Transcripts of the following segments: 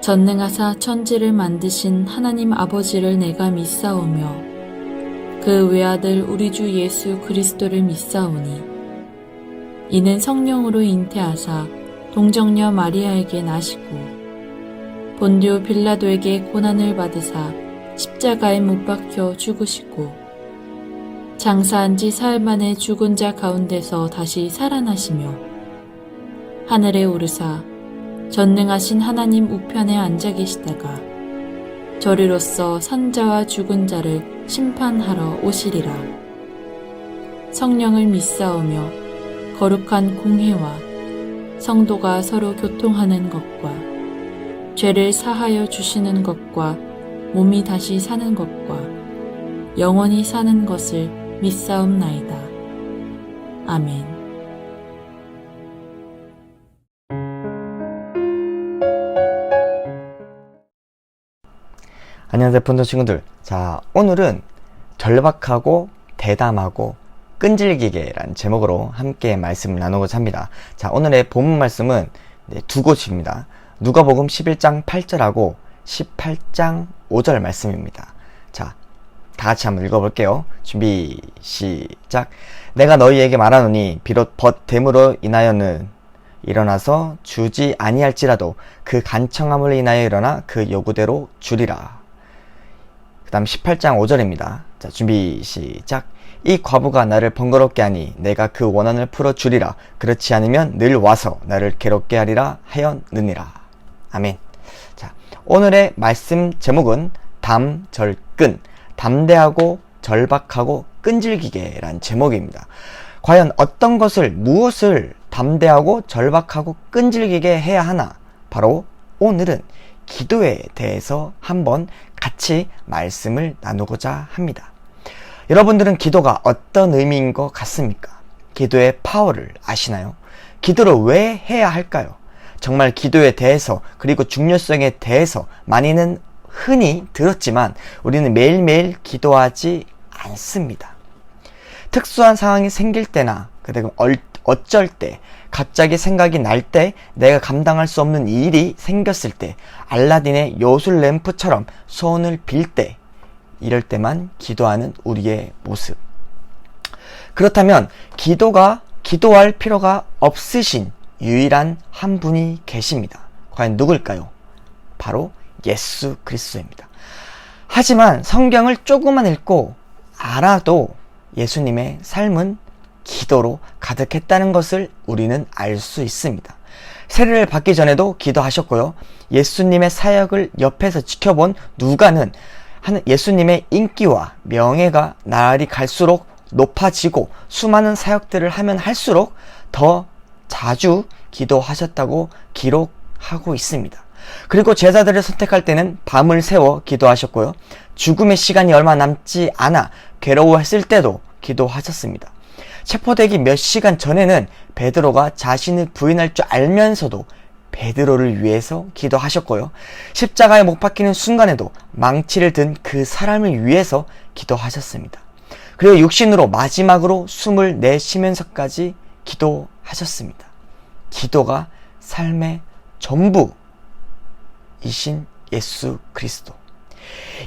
전능하사 천지를 만드신 하나님 아버지를 내가 믿사오며 그 외아들 우리 주 예수 그리스도를 믿사오니 이는 성령으로 잉태하사 동정녀 마리아에게 나시고 본디오 빌라도에게 고난을 받으사 십자가에 못 박혀 죽으시고 장사한 지 사흘 만에 죽은 자 가운데서 다시 살아나시며 하늘에 오르사 전능하신 하나님 우편에 앉아 계시다가 저리로서 산자와 죽은 자를 심판하러 오시리라. 성령을 믿사오며 거룩한 공회와 성도가 서로 교통하는 것과 죄를 사하여 주시는 것과 몸이 다시 사는 것과 영원히 사는 것을 믿사옵나이다. 아멘. 안녕하세요 폰도 친구들. 자, 오늘은 절박하고 대담하고 끈질기게 라는 제목으로 함께 말씀을 나누고자 합니다. 자, 오늘의 본문 말씀은 두 곳입니다. 누가복음 11장 8절하고 18장 5절 말씀입니다. 자, 다 같이 한번 읽어볼게요. 준비 시작. 내가 너희에게 말하노니 비록 벗됨으로 인하여는 일어나서 주지 아니할지라도 그 간청함을 인하여 일어나 그 요구대로 주리라. 그 다음 18장 5절입니다. 자, 준비 시작. 이 과부가 나를 번거롭게 하니 내가 그 원한을 풀어주리라. 그렇지 않으면 늘 와서 나를 괴롭게 하리라 하였느니라. 아멘. 자, 오늘의 말씀 제목은 담절끈, 담대하고 절박하고 끈질기게 란 제목입니다. 과연 어떤 것을, 무엇을 담대하고 절박하고 끈질기게 해야 하나? 바로 오늘은 기도에 대해서 한번 같이 말씀을 나누고자 합니다. 여러분들은 기도가 어떤 의미인 것 같습니까? 기도의 파워를 아시나요? 기도를 왜 해야 할까요? 정말 기도에 대해서 그리고 중요성에 대해서 많이는 흔히 들었지만 우리는 매일매일 기도하지 않습니다. 특수한 상황이 생길 때나 그리고 어쩔 때, 갑자기 생각이 날 때, 내가 감당할 수 없는 일이 생겼을 때, 알라딘의 요술 램프처럼 손을 빌 때, 이럴 때만 기도하는 우리의 모습. 그렇다면 기도할 필요가 없으신 유일한 한 분이 계십니다. 과연 누굴까요? 바로 예수 그리스도입니다. 하지만 성경을 조금만 읽고 알아도 예수님의 삶은 기도로 가득했다는 것을 우리는 알 수 있습니다. 세례를 받기 전에도 기도하셨고요. 예수님의 사역을 옆에서 지켜본 누가는 예수님의 인기와 명예가 날이 갈수록 높아지고 수많은 사역들을 하면 할수록 더 자주 기도하셨다고 기록하고 있습니다. 그리고 제자들을 선택할 때는 밤을 새워 기도하셨고요. 죽음의 시간이 얼마 남지 않아 괴로워했을 때도 기도하셨습니다. 체포되기 몇 시간 전에는 베드로가 자신을 부인할 줄 알면서도 베드로를 위해서 기도하셨고요. 십자가에 못 박히는 순간에도 망치를 든 그 사람을 위해서 기도하셨습니다. 그리고 육신으로 마지막으로 숨을 내쉬면서까지 기도하셨습니다. 기도가 삶의 전부이신 예수 그리스도.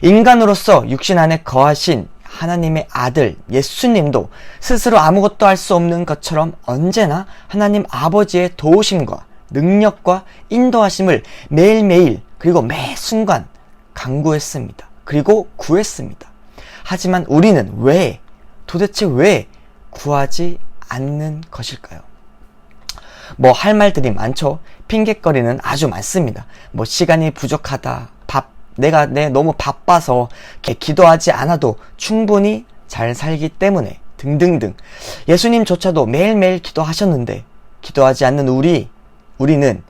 인간으로서 육신 안에 거하신 하나님의 아들 예수님도 스스로 아무것도 할 수 없는 것처럼 언제나 하나님 아버지의 도우심과 능력과 인도하심을 매일매일 그리고 매 순간 간구했습니다. 그리고 구했습니다. 하지만 우리는 도대체 왜 구하지 않는 것일까요? 할 말들이 많죠. 핑곗거리는 아주 많습니다. 시간이 부족하다, 내가 너무 바빠서 기도하지 않아도 충분히 잘 살기 때문에 등등등. 예수님조차도 매일매일 기도하셨는데 기도하지 않는 우리는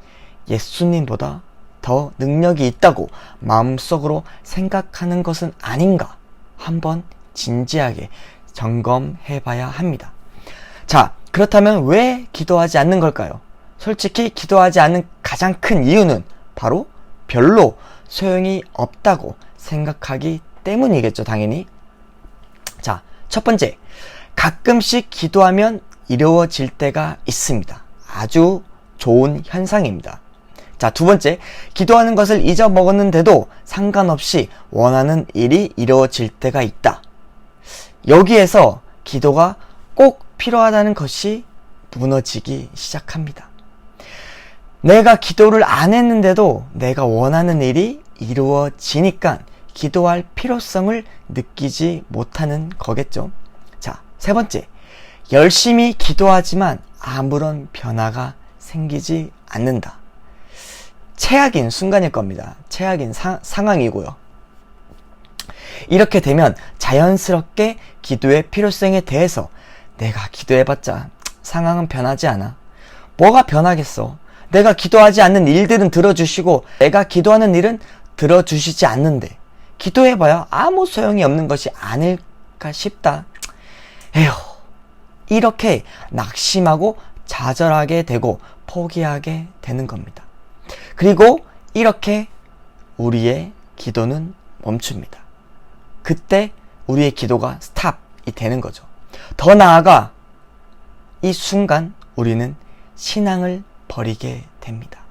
예수님보다 더 능력이 있다고 마음속으로 생각하는 것은 아닌가 한번 진지하게 점검해 봐야 합니다. 자, 그렇다면 왜 기도하지 않는 걸까요? 솔직히 기도하지 않는 가장 큰 이유는 바로 별로 소용이 없다고 생각하기 때문이겠죠, 당연히. 자, 첫 번째, 가끔씩 기도하면 이루어질 때가 있습니다. 아주 좋은 현상입니다. 자, 두 번째, 기도하는 것을 잊어먹었는데도 상관없이 원하는 일이 이루어질 때가 있다. 여기에서 기도가 꼭 필요하다는 것이 무너지기 시작합니다. 내가 기도를 안 했는데도 내가 원하는 일이 이루어지니까 기도할 필요성을 느끼지 못하는 거겠죠. 자, 세 번째, 열심히 기도하지만 아무런 변화가 생기지 않는다. 최악인 순간일 겁니다. 최악인 상황이고요. 이렇게 되면 자연스럽게 기도의 필요성에 대해서 내가 기도해봤자 상황은 변하지 않아. 뭐가 변하겠어? 내가 기도하지 않는 일들은 들어주시고 내가 기도하는 일은 들어주시지 않는데 기도해봐야 아무 소용이 없는 것이 아닐까 싶다. 에휴, 이렇게 낙심하고 좌절하게 되고 포기하게 되는 겁니다. 그리고 이렇게 우리의 기도는 멈춥니다. 그때 우리의 기도가 스탑이 되는 거죠. 더 나아가 이 순간 우리는 신앙을 버리게 됩니다.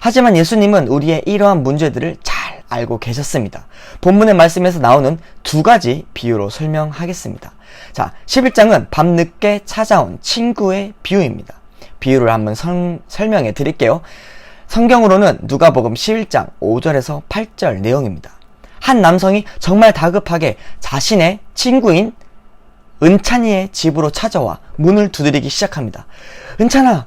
하지만 예수님은 우리의 이러한 문제들을 잘 알고 계셨습니다. 본문의 말씀에서 나오는 두 가지 비유로 설명하겠습니다. 자, 11장은 밤늦게 찾아온 친구의 비유입니다. 비유를 한번 설명해 드릴게요. 성경으로는 누가복음 11장 5절에서 8절 내용입니다. 한 남성이 정말 다급하게 자신의 친구인 은찬이의 집으로 찾아와 문을 두드리기 시작합니다. 은찬아,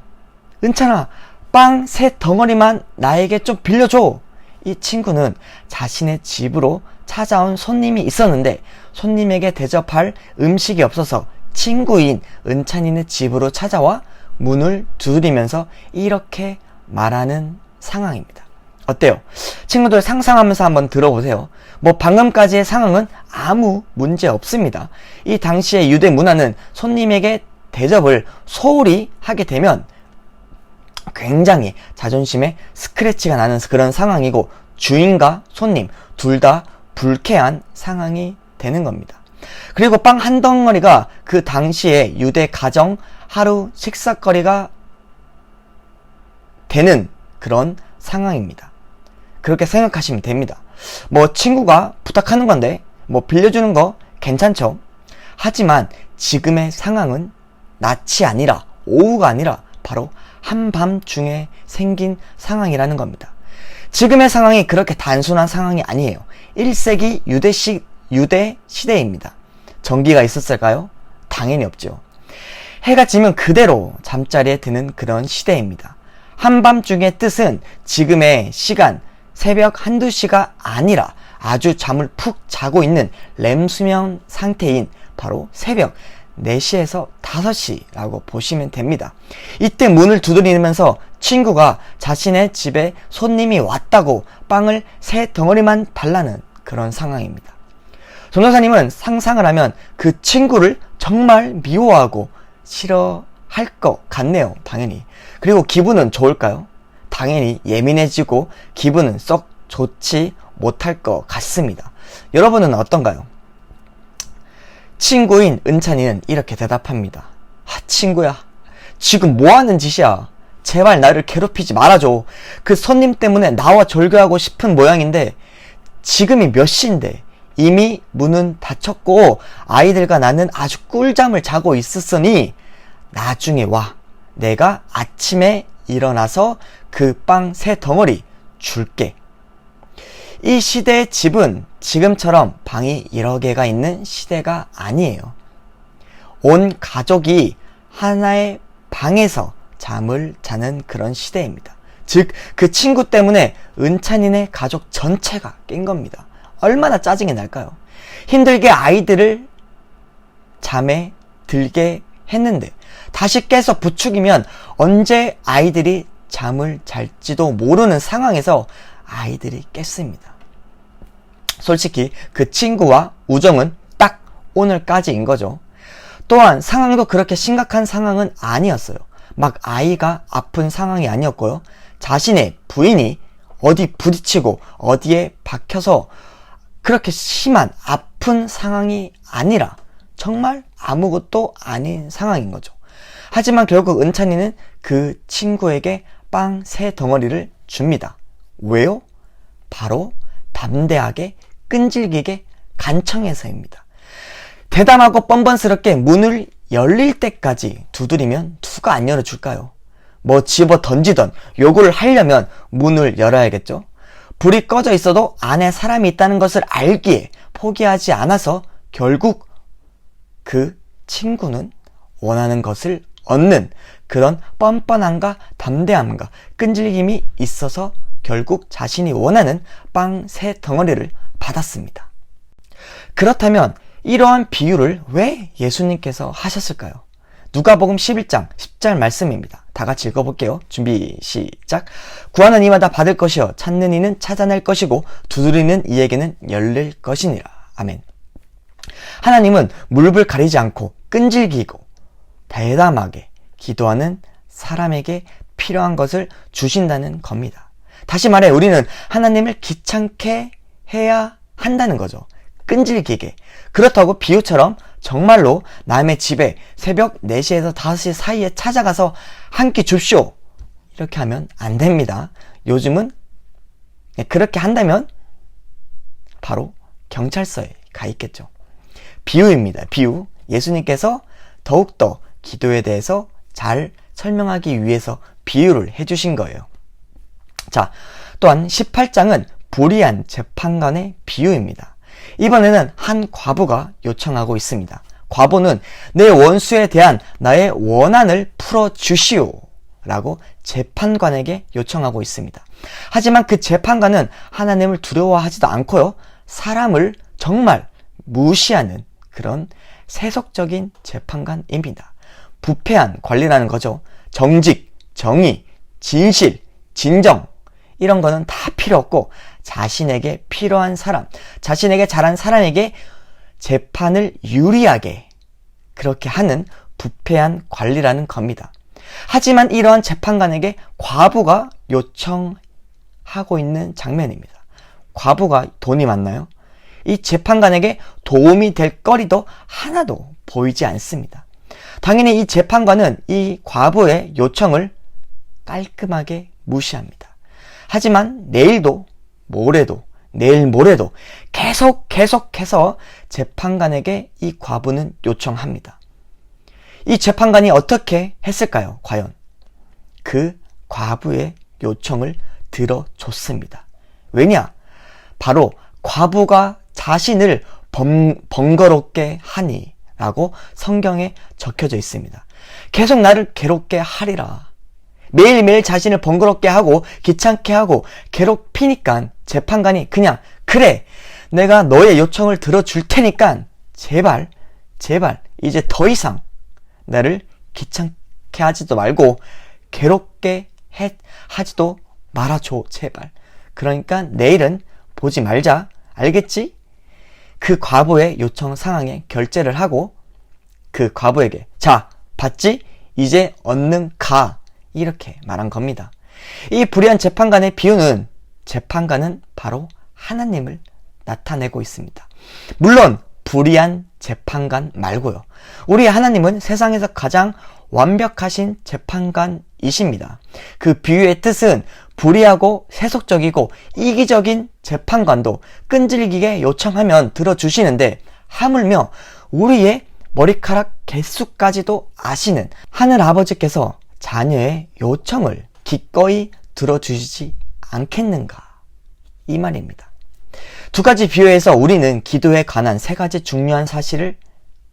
빵 3덩어리만 나에게 좀 빌려줘. 이 친구는 자신의 집으로 찾아온 손님이 있었는데 손님에게 대접할 음식이 없어서 친구인 은찬이네 집으로 찾아와 문을 두드리면서 이렇게 말하는 상황입니다. 어때요? 친구들 상상하면서 한번 들어보세요. 방금까지의 상황은 아무 문제 없습니다. 이 당시의 유대 문화는 손님에게 대접을 소홀히 하게 되면 굉장히 자존심에 스크래치가 나는 그런 상황이고 주인과 손님 둘 다 불쾌한 상황이 되는 겁니다. 그리고 빵 한 덩어리가 그 당시의 유대 가정 하루 식사거리가 되는 그런 상황입니다. 그렇게 생각하시면 됩니다. 친구가 부탁하는 건데 빌려주는 거 괜찮죠? 하지만 지금의 상황은 낮이 아니라 오후가 아니라 바로 한밤중에 생긴 상황이라는 겁니다. 지금의 상황이 그렇게 단순한 상황이 아니에요. 1세기 유대 시대입니다. 전기가 있었을까요? 당연히 없죠. 해가 지면 그대로 잠자리에 드는 그런 시대입니다. 한밤중의 뜻은 지금의 시간, 새벽 한두 시가 아니라 아주 잠을 푹 자고 있는 렘수면 상태인 바로 새벽 4시에서 5시라고 보시면 됩니다. 이때 문을 두드리면서 친구가 자신의 집에 손님이 왔다고 빵을 3덩어리만 달라는 그런 상황입니다. 전도사님은 상상을 하면 그 친구를 정말 미워하고 싫어할 것 같네요. 당연히. 그리고 기분은 좋을까요? 당연히 예민해지고 기분은 썩 좋지 못할 것 같습니다. 여러분은 어떤가요? 친구인 은찬이는 이렇게 대답합니다. 친구야, 지금 뭐하는 짓이야? 제발 나를 괴롭히지 말아줘. 그 손님 때문에 나와 절교하고 싶은 모양인데 지금이 몇 시인데 이미 문은 닫혔고 아이들과 나는 아주 꿀잠을 자고 있었으니 나중에 와. 내가 아침에 일어나서 그 빵 3덩어리 줄게. 이 시대의 집은 지금처럼 방이 여러 개가 있는 시대가 아니에요. 온 가족이 하나의 방에서 잠을 자는 그런 시대입니다. 즉, 그 친구 때문에 은찬이네 가족 전체가 깬 겁니다. 얼마나 짜증이 날까요? 힘들게 아이들을 잠에 들게 했는데 다시 깨서 부축이면 언제 아이들이 잠을 잘지도 모르는 상황에서 아이들이 깼습니다. 솔직히 그 친구와 우정은 딱 오늘까지인 거죠. 또한 상황도 그렇게 심각한 상황은 아니었어요. 막 아이가 아픈 상황이 아니었고요. 자신의 부인이 어디 부딪히고 어디에 박혀서 그렇게 심한 아픈 상황이 아니라 정말 아무것도 아닌 상황인 거죠. 하지만 결국 은찬이는 그 친구에게 빵 3덩어리를 줍니다. 왜요? 바로 담대하게 끈질기게 간청해서입니다. 대담하고 뻔뻔스럽게 문을 열릴 때까지 두드리면 누가 안 열어줄까요? 뭐 집어 던지던 요구를 하려면 문을 열어야겠죠? 불이 꺼져 있어도 안에 사람이 있다는 것을 알기에 포기하지 않아서 결국 그 친구는 원하는 것을 얻는 그런 뻔뻔함과 담대함과 끈질김이 있어서 결국 자신이 원하는 빵 3덩어리를 받았습니다. 그렇다면 이러한 비유를 왜 예수님께서 하셨을까요? 누가복음 11장 10절 말씀입니다. 다 같이 읽어볼게요. 준비 시작. 구하는 이마다 받을 것이요 찾는 이는 찾아낼 것이고 두드리는 이에게는 열릴 것이니라. 아멘. 하나님은 물불 가리지 않고 끈질기고 대담하게 기도하는 사람에게 필요한 것을 주신다는 겁니다. 다시 말해 우리는 하나님을 귀찮게 해야 한다는 거죠. 끈질기게. 그렇다고 비유처럼 정말로 남의 집에 새벽 4시에서 5시 사이에 찾아가서 한 끼 줍쇼 이렇게 하면 안 됩니다. 요즘은 그렇게 한다면 바로 경찰서에 가 있겠죠. 비유입니다. 비유. 예수님께서 더욱더 기도에 대해서 잘 설명하기 위해서 비유를 해주신 거예요. 자, 또한 18장은 불의한 재판관의 비유입니다. 이번에는 한 과부가 요청하고 있습니다. 과부는 내 원수에 대한 나의 원한을 풀어주시오 라고 재판관에게 요청하고 있습니다. 하지만 그 재판관은 하나님을 두려워하지도 않고요, 사람을 정말 무시하는 그런 세속적인 재판관입니다. 부패한 관리라는 거죠. 정직, 정의, 진실, 진정 이런 거는 다 필요 없고 자신에게 필요한 사람, 자신에게 잘한 사람에게 재판을 유리하게 그렇게 하는 부패한 관리라는 겁니다. 하지만 이러한 재판관에게 과부가 요청하고 있는 장면입니다. 과부가 돈이 많나요? 이 재판관에게 도움이 될 거리도 하나도 보이지 않습니다. 당연히 이 재판관은 이 과부의 요청을 깔끔하게 무시합니다. 하지만 내일도 모레도 내일 모레도 계속해서 재판관에게 이 과부는 요청합니다. 이 재판관이 어떻게 했을까요? 과연 그 과부의 요청을 들어줬습니다. 왜냐? 바로 과부가 자신을 번거롭게 하니 라고 성경에 적혀져 있습니다. 계속 나를 괴롭게 하리라. 매일매일 자신을 번거롭게 하고 귀찮게 하고 괴롭히니까 재판관이 그냥 그래 내가 너의 요청을 들어줄 테니까 제발 이제 더 이상 나를 귀찮게 하지도 말고 괴롭게 하지도 말아줘 제발. 그러니까 내일은 보지 말자. 알겠지? 그 과부의 요청 상황에 결제를 하고 그 과부에게 자 봤지? 이제 얼른 가 이렇게 말한 겁니다. 이 불의한 재판관의 비유는 재판관은 바로 하나님을 나타내고 있습니다. 물론 불의한 재판관 말고요. 우리 하나님은 세상에서 가장 완벽하신 재판관이십니다. 그 비유의 뜻은 불의하고 세속적이고 이기적인 재판관도 끈질기게 요청하면 들어주시는데 하물며 우리의 머리카락 개수까지도 아시는 하늘 아버지께서 자녀의 요청을 기꺼이 들어주시지 않겠는가 이 말입니다. 두 가지 비유에서 우리는 기도에 관한 세 가지 중요한 사실을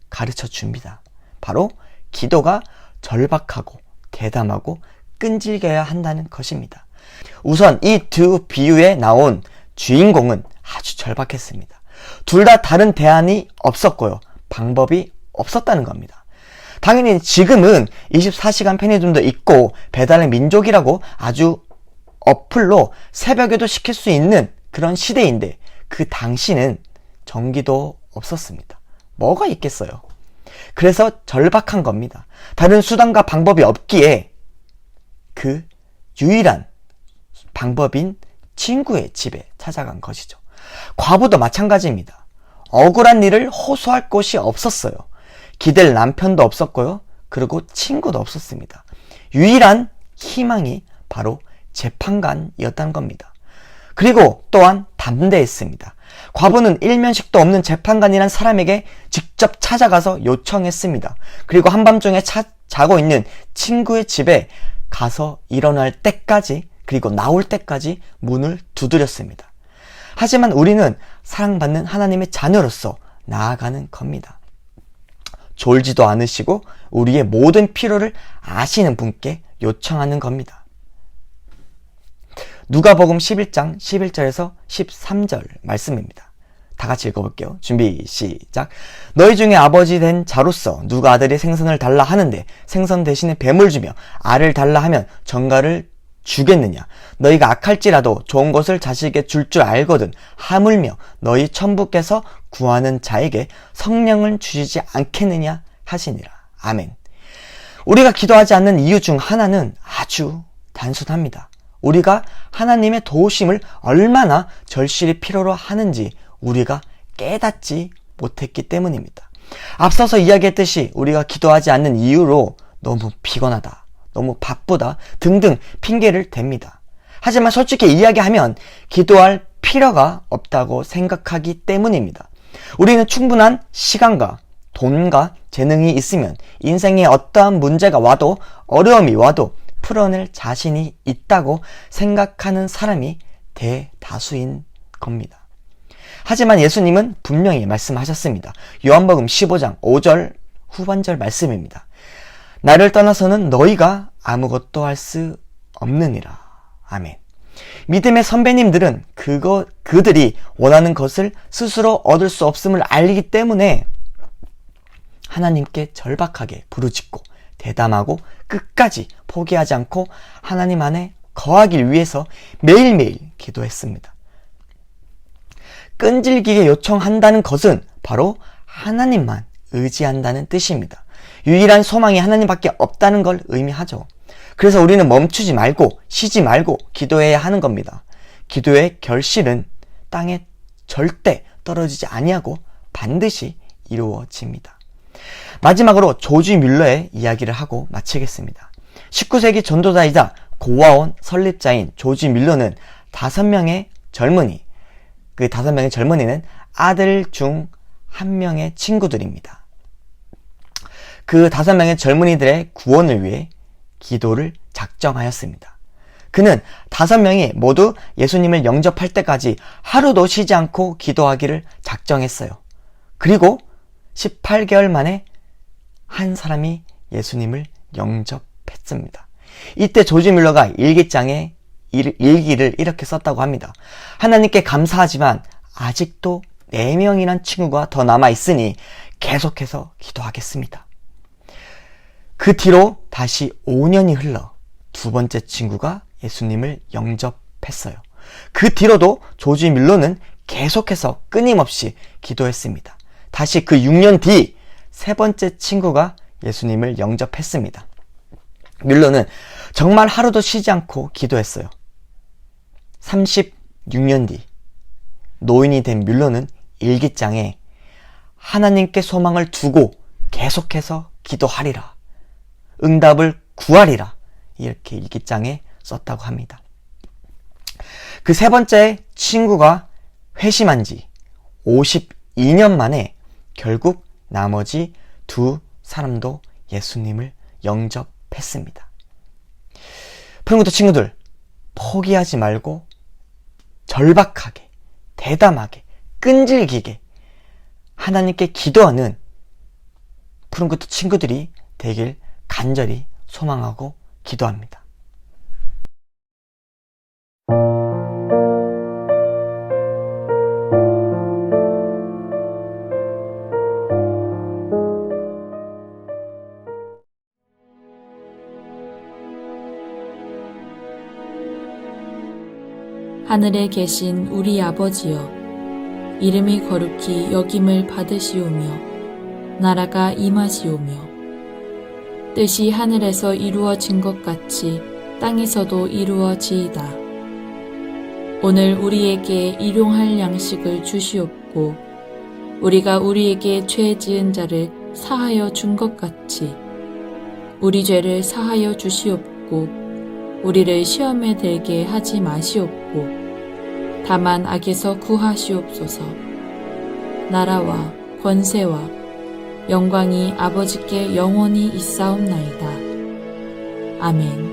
가르쳐 줍니다. 바로 기도가 절박하고 대담하고 끈질겨야 한다는 것입니다. 우선 이 두 비유에 나온 주인공은 아주 절박했습니다. 둘 다 다른 대안이 없었고요. 방법이 없었다는 겁니다. 당연히 지금은 24시간 편의점도 있고 배달의 민족이라고 아주 어플로 새벽에도 시킬 수 있는 그런 시대인데 그 당시는 전기도 없었습니다. 뭐가 있겠어요? 그래서 절박한 겁니다. 다른 수단과 방법이 없기에 그 유일한 방법인 친구의 집에 찾아간 것이죠. 과부도 마찬가지입니다. 억울한 일을 호소할 곳이 없었어요. 기댈 남편도 없었고요. 그리고 친구도 없었습니다. 유일한 희망이 바로 재판관이었다는 겁니다. 그리고 또한 담대했습니다. 과부는 일면식도 없는 재판관이란 사람에게 직접 찾아가서 요청했습니다. 그리고 한밤중에 자고 있는 친구의 집에 가서 일어날 때까지, 그리고 나올 때까지 문을 두드렸습니다. 하지만 우리는 사랑받는 하나님의 자녀로서 나아가는 겁니다. 졸지도 않으시고 우리의 모든 필요를 아시는 분께 요청하는 겁니다. 누가복음 11장 11절에서 13절 말씀입니다. 다 같이 읽어볼게요. 준비 시작. 너희 중에 아버지 된 자로서 누가 아들의 생선을 달라 하는데 생선 대신에 뱀을 주며 알을 달라 하면 전갈을 주겠느냐. 너희가 악할지라도 좋은 것을 자식에게 줄 줄 알거든 하물며 너희 천부께서 구하는 자에게 성령을 주시지 않겠느냐 하시니라. 아멘. 우리가 기도하지 않는 이유 중 하나는 아주 단순합니다. 우리가 하나님의 도우심을 얼마나 절실히 필요로 하는지 우리가 깨닫지 못했기 때문입니다. 앞서서 이야기했듯이 우리가 기도하지 않는 이유로 너무 피곤하다, 너무 바쁘다 등등 핑계를 댑니다. 하지만 솔직히 이야기하면 기도할 필요가 없다고 생각하기 때문입니다. 우리는 충분한 시간과 돈과 재능이 있으면 인생에 어떠한 문제가 와도 어려움이 와도 풀어낼 자신이 있다고 생각하는 사람이 대다수인 겁니다. 하지만 예수님은 분명히 말씀하셨습니다. 요한복음 15장 5절 후반절 말씀입니다. 나를 떠나서는 너희가 아무것도 할 수 없느니라. 아멘. 믿음의 선배님들은 그들이 원하는 것을 스스로 얻을 수 없음을 알기 때문에 하나님께 절박하게 부르짖고 대담하고 끝까지 포기하지 않고 하나님 안에 거하기 위해서 매일매일 기도했습니다. 끈질기게 요청한다는 것은 바로 하나님만 의지한다는 뜻입니다. 유일한 소망이 하나님밖에 없다는 걸 의미하죠. 그래서 우리는 멈추지 말고 쉬지 말고 기도해야 하는 겁니다. 기도의 결실은 땅에 절대 떨어지지 아니하고 반드시 이루어집니다. 마지막으로 조지 뮬러의 이야기를 하고 마치겠습니다. 19세기 전도자이자 고아원 설립자인 조지 뮬러는 5명의 젊은이, 그 5명의 젊은이는 아들 중 1명의 친구들입니다. 그 5명의 젊은이들의 구원을 위해 기도를 작정하였습니다. 그는 5명이 모두 예수님을 영접할 때까지 하루도 쉬지 않고 기도하기를 작정했어요. 그리고 18개월 만에 한 사람이 예수님을 영접했습니다. 이때 조지 뮬러가 일기장에 일기를 이렇게 썼다고 합니다. 하나님께 감사하지만 아직도 4명이란 친구가 더 남아있으니 계속해서 기도하겠습니다. 그 뒤로 다시 5년이 흘러 2번째 친구가 예수님을 영접했어요. 그 뒤로도 조지 뮬러는 계속해서 끊임없이 기도했습니다. 다시 그 6년 뒤 3번째 친구가 예수님을 영접했습니다. 뮬러는 정말 하루도 쉬지 않고 기도했어요. 36년 뒤 노인이 된 뮬러는 일기장에 하나님께 소망을 두고 계속해서 기도하리라, 응답을 구하리라 이렇게 일기장에 썼다고 합니다. 그 3번째 친구가 회심한 지 52년 만에 결국 나머지 2 사람도 예수님을 영접했습니다. 푸른구두 친구들, 포기하지 말고 절박하게, 대담하게, 끈질기게 하나님께 기도하는 푸른구두 친구들이 되길 간절히 소망하고 기도합니다. 하늘에 계신 우리 아버지여, 이름이 거룩히 여김을 받으시오며 나라가 임하시오며 뜻이 하늘에서 이루어진 것 같이 땅에서도 이루어지이다. 오늘 우리에게 일용할 양식을 주시옵고 우리가 우리에게 죄 지은 자를 사하여 준 것 같이 우리 죄를 사하여 주시옵고 우리를 시험에 들게 하지 마시옵고 다만 악에서 구하시옵소서. 나라와 권세와 영광이 아버지께 영원히 있사옵나이다. 아멘.